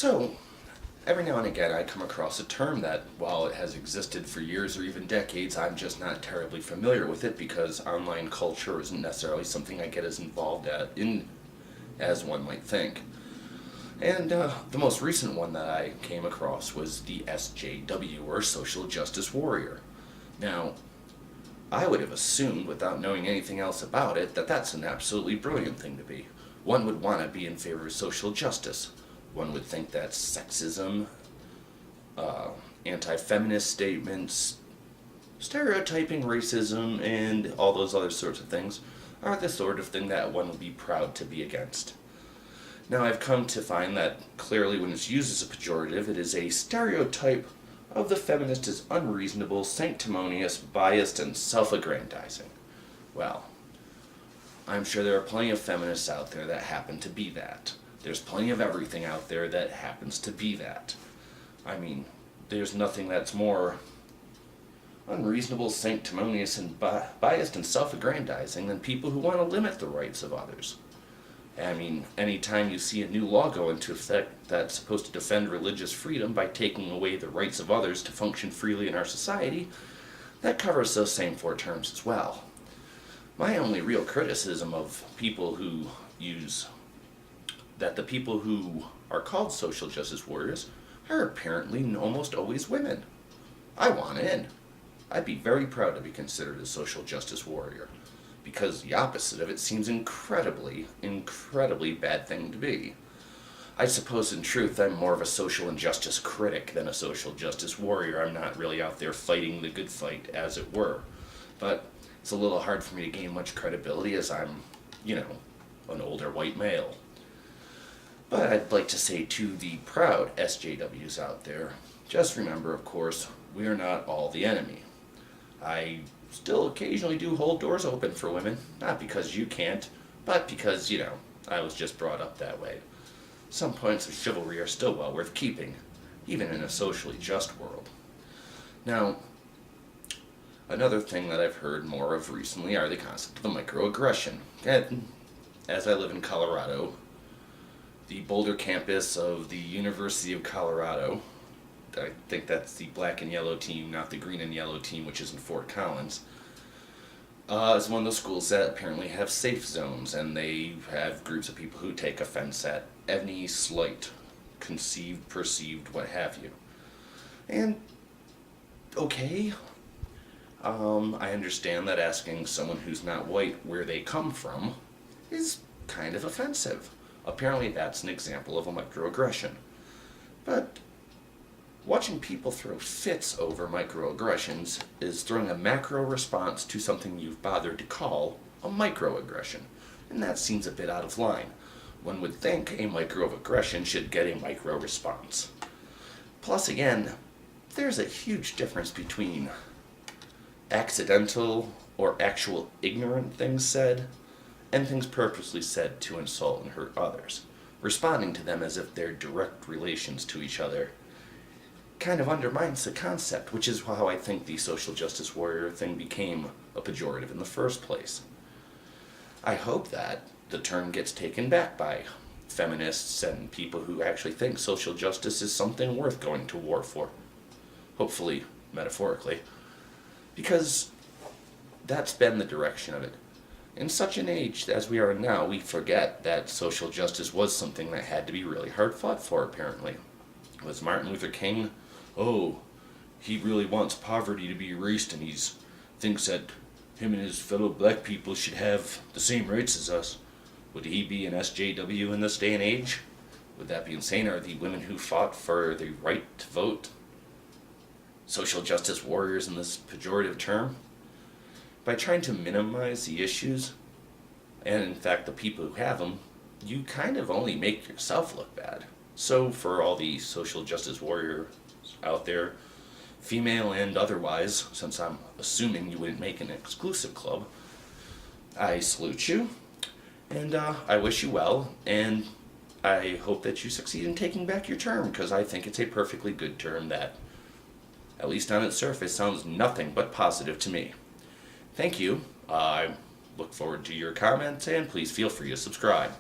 So, every now and again I come across a term that, while it has existed for years or even decades, I'm just not terribly familiar with it because online culture isn't necessarily something I get as involved in as one might think. And the most recent one that I came across was the SJW, or Social Justice Warrior. Now, I would have assumed, without knowing anything else about it, that that's an absolutely brilliant thing to be. One would want to be in favor of social justice. One would think that sexism, anti-feminist statements, stereotyping racism, and all those other sorts of things are the sort of thing that one would be proud to be against. Now, I've come to find that clearly when it's used as a pejorative, it is a stereotype of the feminist as unreasonable, sanctimonious, biased, and self-aggrandizing. Well, I'm sure there are plenty of feminists out there that happen to be that. There's plenty of everything out there that happens to be that. I mean, there's nothing that's more unreasonable, sanctimonious, and biased and self-aggrandizing than people who want to limit the rights of others. I mean, anytime you see a new law go into effect that's supposed to defend religious freedom by taking away the rights of others to function freely in our society, that covers those same four terms as well. My only real criticism of people who the people who are called social justice warriors are apparently almost always women. I want in. I'd be very proud to be considered a social justice warrior, because the opposite of it seems incredibly bad thing to be. I suppose in truth I'm more of a social injustice critic than a social justice warrior. I'm not really out there fighting the good fight, as it were. But it's a little hard for me to gain much credibility as I'm, an older white male. But I'd like to say to the proud SJWs out there, just remember, of course, we are not all the enemy. I still occasionally do hold doors open for women, not because you can't, but because, I was just brought up that way. Some points of chivalry are still well worth keeping, even in a socially just world. Now, another thing that I've heard more of recently are the concept of the microaggression. And as I live in Colorado, the Boulder campus of the University of Colorado, I think that's the black and yellow team, not the green and yellow team, which is in Fort Collins, is one of those schools that apparently have safe zones, and they have groups of people who take offense at any slight, conceived, perceived, what have you. And, okay, I understand that asking someone who's not white where they come from is kind of offensive. Apparently that's an example of a microaggression. But watching people throw fits over microaggressions is throwing a macro response to something you've bothered to call a microaggression, and that seems a bit out of line. One would think a microaggression should get a micro response. Plus, again, there's a huge difference between accidental or actual ignorant things said and things purposely said to insult and hurt others. Responding to them as if they're direct relations to each other kind of undermines the concept, which is how I think the social justice warrior thing became a pejorative in the first place. I hope that the term gets taken back by feminists and people who actually think social justice is something worth going to war for. Hopefully, metaphorically. Because that's been the direction of it. In such an age as we are now, we forget that social justice was something that had to be really hard fought for, apparently. Was Martin Luther King, he really wants poverty to be erased, and he thinks that him and his fellow black people should have the same rights as us. Would he be an SJW in this day and age? Would that be insane? Are the women who fought for the right to vote social justice warriors in this pejorative term? By trying to minimize the issues, and in fact the people who have them, you kind of only make yourself look bad. So for all the social justice warriors out there, female and otherwise, since I'm assuming you wouldn't make an exclusive club, I salute you, and I wish you well, and I hope that you succeed in taking back your term, because I think it's a perfectly good term that, at least on its surface, sounds nothing but positive to me. Thank you. I look forward to your comments, and please feel free to subscribe.